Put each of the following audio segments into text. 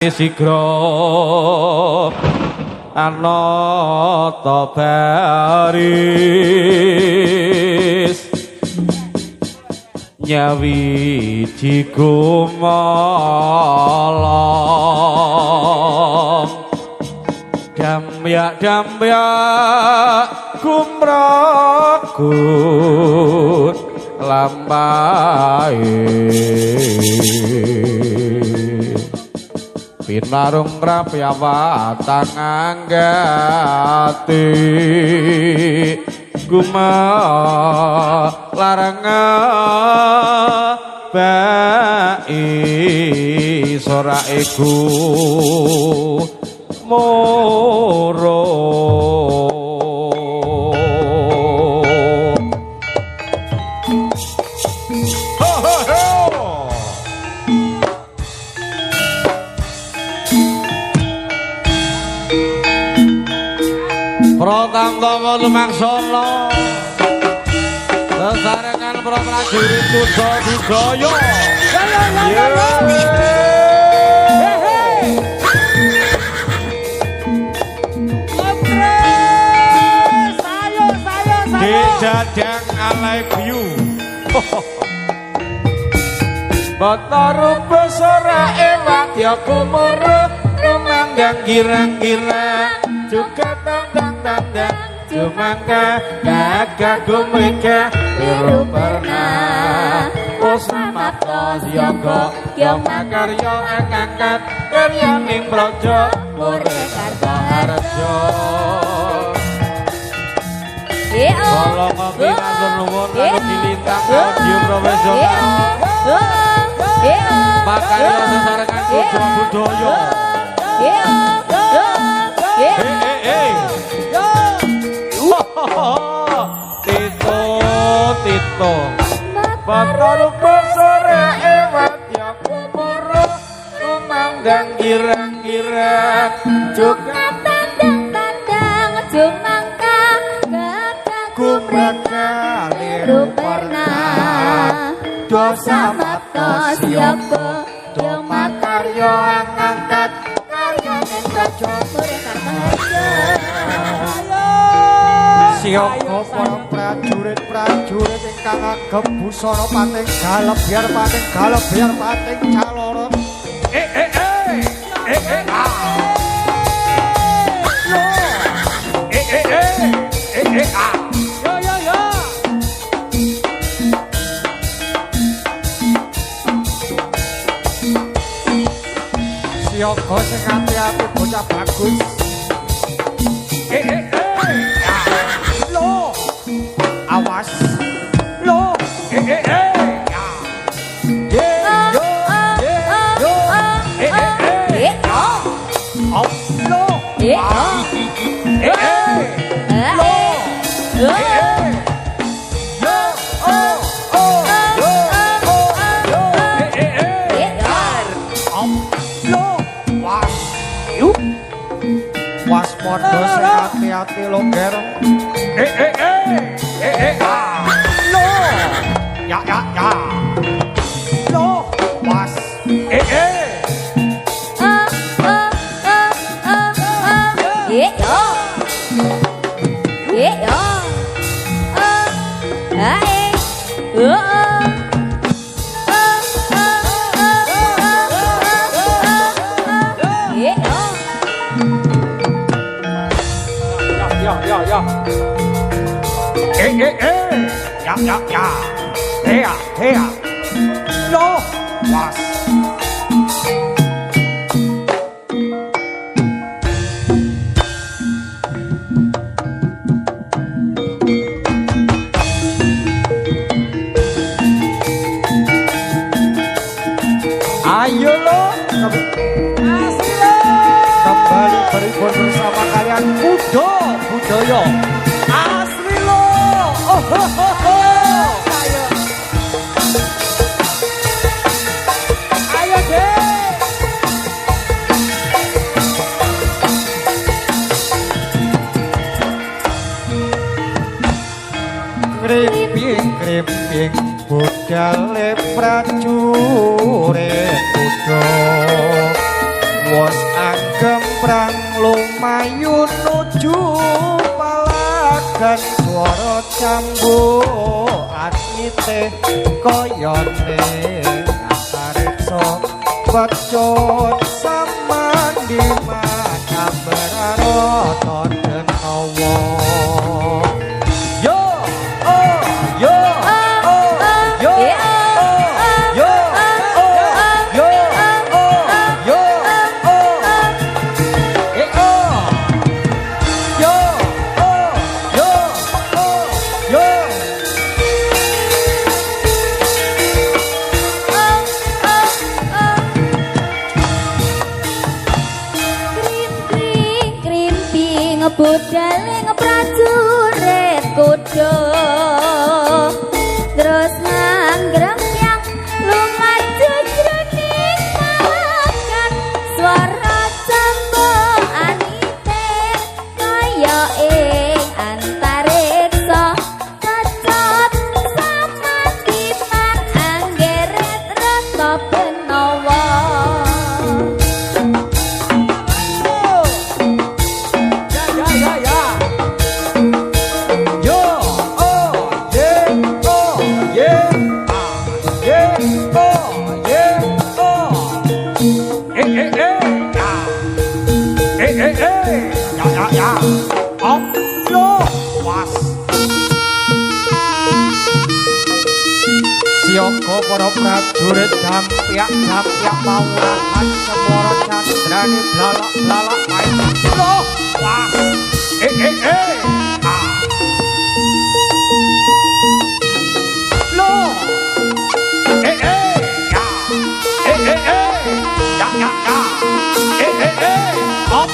Sigra anata baris nyawiji gumalang damyak gumragut lampahe pinarung prapyawatan anggati gumalaranga bai sora iku moro Pratangga lumaksana sesarengan para prajurit Kuda Budaya Dijadang I love you Bataru besara ewak ya kumurut rumanggang girang-girang juga tandang cumangka gagah gumrika biru pernah usmata siaga yang makarya angkat karyaning praja mureka harjo kalau ngopi matur nuwun lalu dilintang audio profesional makarya sesarengan Kuda Budaya Tito Bataru besara ewat ya kumuru rumanggang girang-girang juga tandang jumangka gumraka liru pernah dosa mata siapa domakaryo angkat karya minta coba siapa para prajurit ingkang agem busana pating galep biar pating caloro siapa sing ati-ati bocah bagus awas lo waspada hati-hati lo ger lo ya lo was ya lo was ayo lo kembali berikut bersama kalian Kuda Budaya asli lo ayo deh krimping budale prajurit kuda wos anggem prang lumayu nuju palagan swara cambukan ite koyone antariksa pecut samandi makabrarata denawa yo oh yo budale ngeprajurit kuda terus nganggrem yang lumaju jroning palagan swara cembok anite kaya ing antariksa pecot samatipan anggeret rata benawa Sioko para prajurit gampiak pawurahan semara candrane blalak main loh was loh op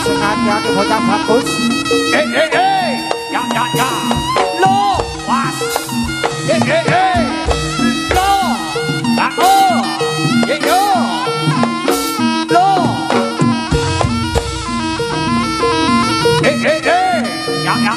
sing hati-hati bocah bagus. Ya. Lo, was. Lo. Yo. Lo. Ya.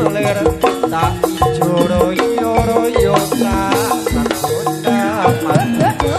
welir tak ijo royo-royo tak sakunda manjana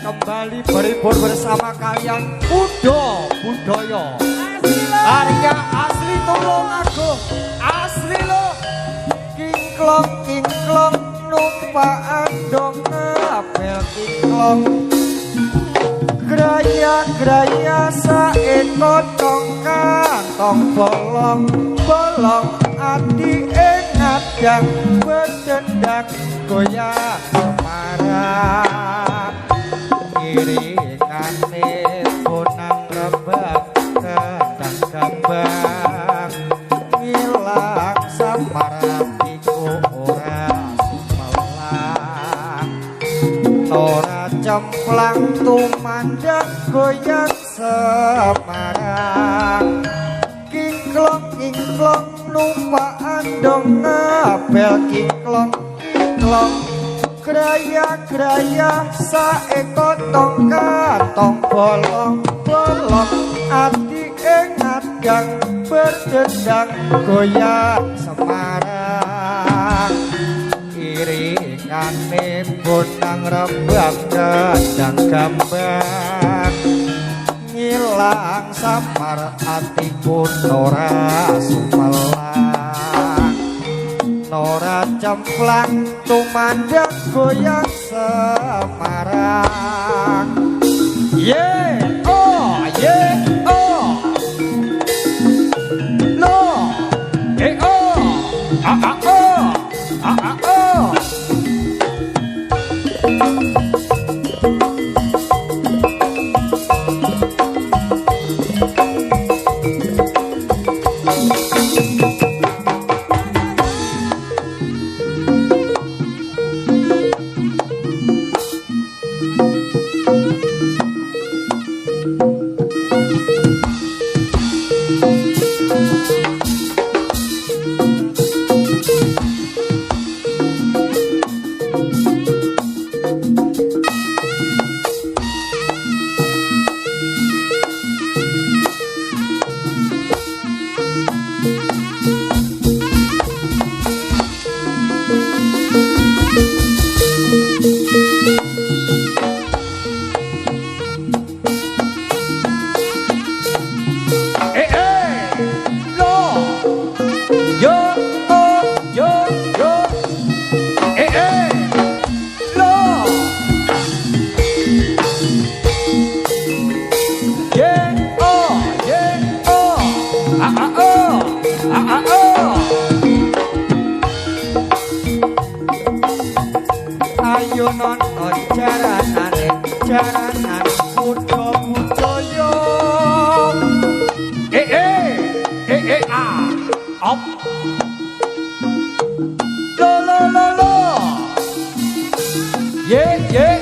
kembali berhibur bersama kalian budaya Arya asli tulung aku asli lo kingklong numpaan dong apel kingklong graya saeko kantong bolong ati ngadang berdendak goyang semarang iringane bonang rebak kendang kembang ngilang samarang iku ora sumelang ora cemplang tumandang goyang semarang kingklong numpaan dong ngabel kingklong graya saeko kantong bolong ati ngadang berdendang goyang semarang iringane bonang rembang kendang gambang ngilang samar atiku ora sumelang ora cemplang tumandang goyang semarang ayo nonton jaranan budaya op lo ye lo lo ye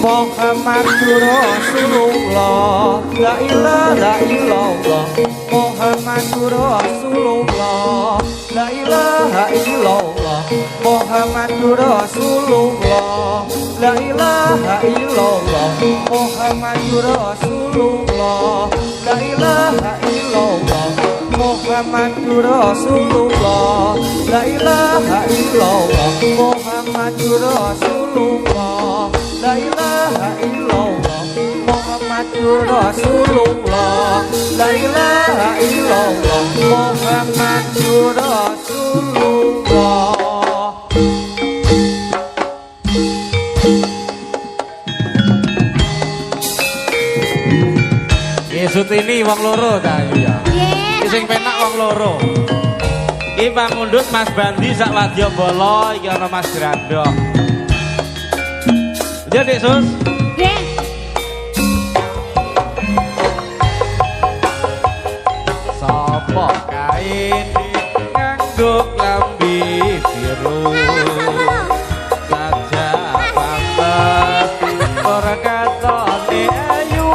Muhammadur Rasulullah la ilaha illallah Muhammadur Rasulullah la ilaha illallah Muhammadur Rasulullah la ilaha illallah Muhammadur Rasulullah la ilaha illallah Muhammadur Rasulullah la ilaha illallah Muhammadur Rasulullah la ilaha illallah Muhammadur Rasulullah la ilaha illallah Muhammadur Rasulullah. Yesut ini wong loro ta ya. Iki sing penak wong loro. Iki pangundut Mas Bandi sak Wadyabala iki ana Mas Grandok. Ya Dik Sus. Nggih. Sapa kae nganggo klambi biru. Saja pantes ora katone ayu.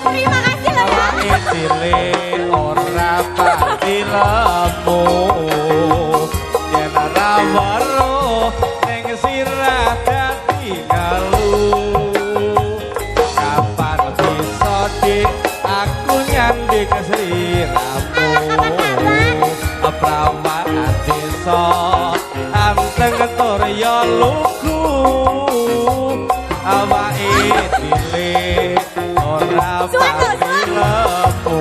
Terima kasih loh ya. Itile ora pati lemu. Yen ora weruh ning sirah dadi kalu. Kapan bisa dik aku nyanding sliramu. Prawan desa anteng tur ya lugu. Awake dile ora pati lemu.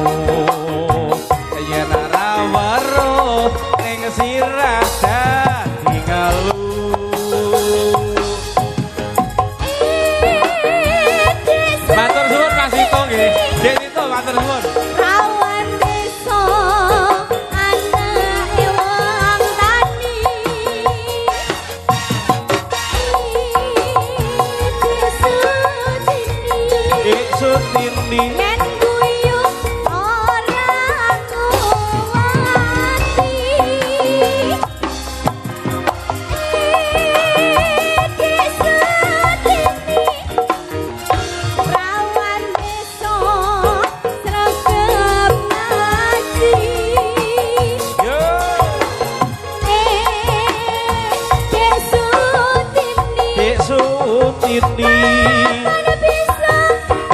Yen ora weruh ning sirah dadi kalu. Matur suwun Mas Ito nggih. Dek Ito matur suwun. Rawan desa anake wong tani. Desa sini Sutini yen guyu ora kuwati. Desa sini rawan desa sregep ngaji. yo Desa sini Dek Sutini mana bisa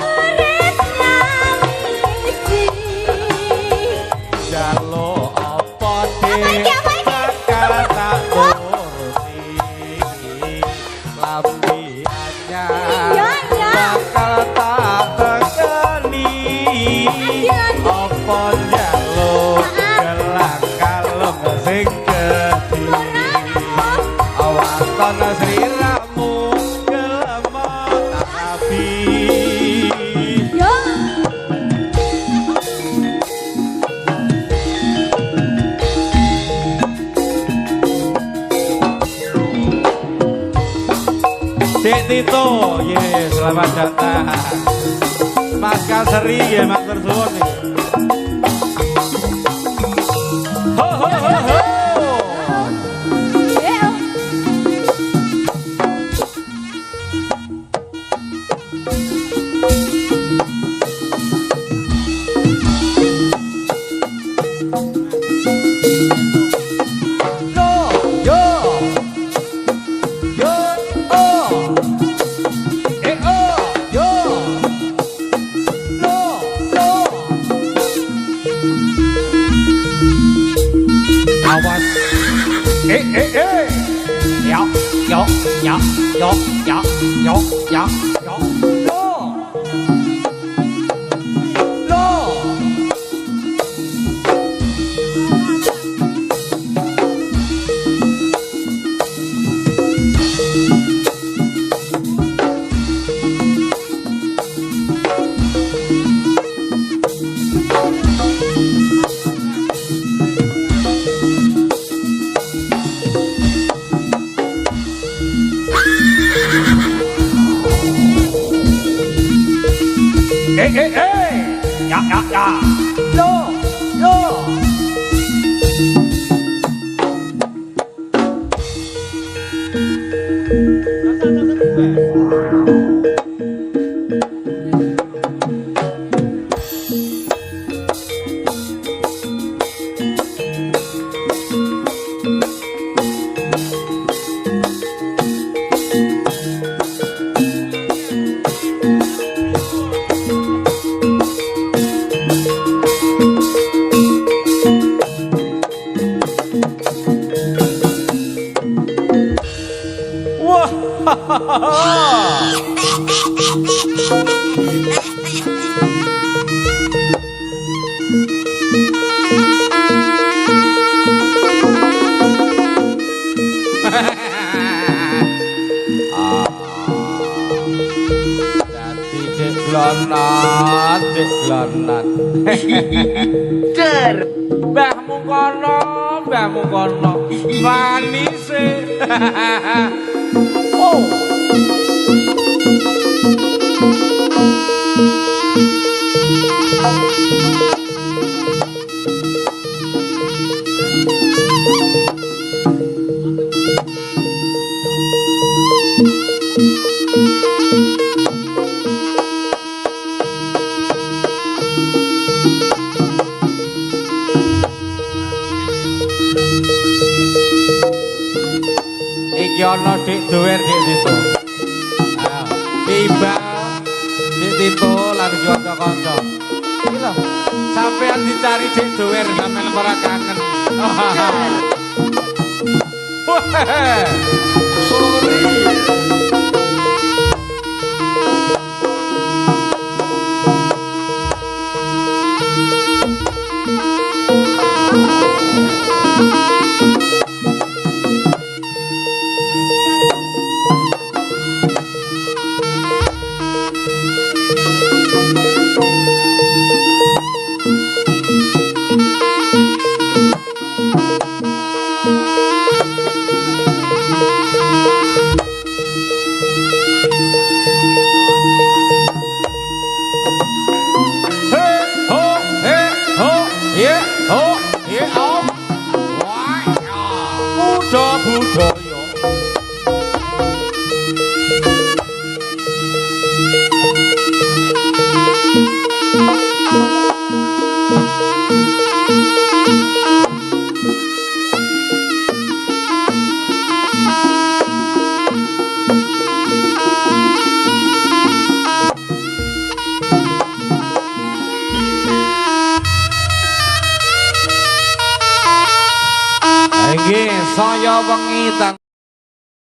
urip lawiji. jalo apa dek Apa iki? bakal tak turuti lambi anyar Iya, iya. bakal tak tekani apa jalo gelang kalung sing gedhi awaton sliramu gelemot tapi Yo. Dek Tito, ye selamat datang. Mas Kaseri, ye matur suwun nih. Ho ho ho ho. Yo. Yo yo yo oh. Oh yo no no. Awas. Yo yo yo yo yo yo yo yo. No. No. Ya ya ya. Yo yo. Dadi dik glonot, dik glonot. Der. Mbahmu kono, manise. Oh. Iki ana dik dower dik Tito. Ayo, tiba dik Tito lan kanca-kanca. Iki lho, sampean dicari dik dower sampean ora kangen. Budaya. Nggih, saya wengi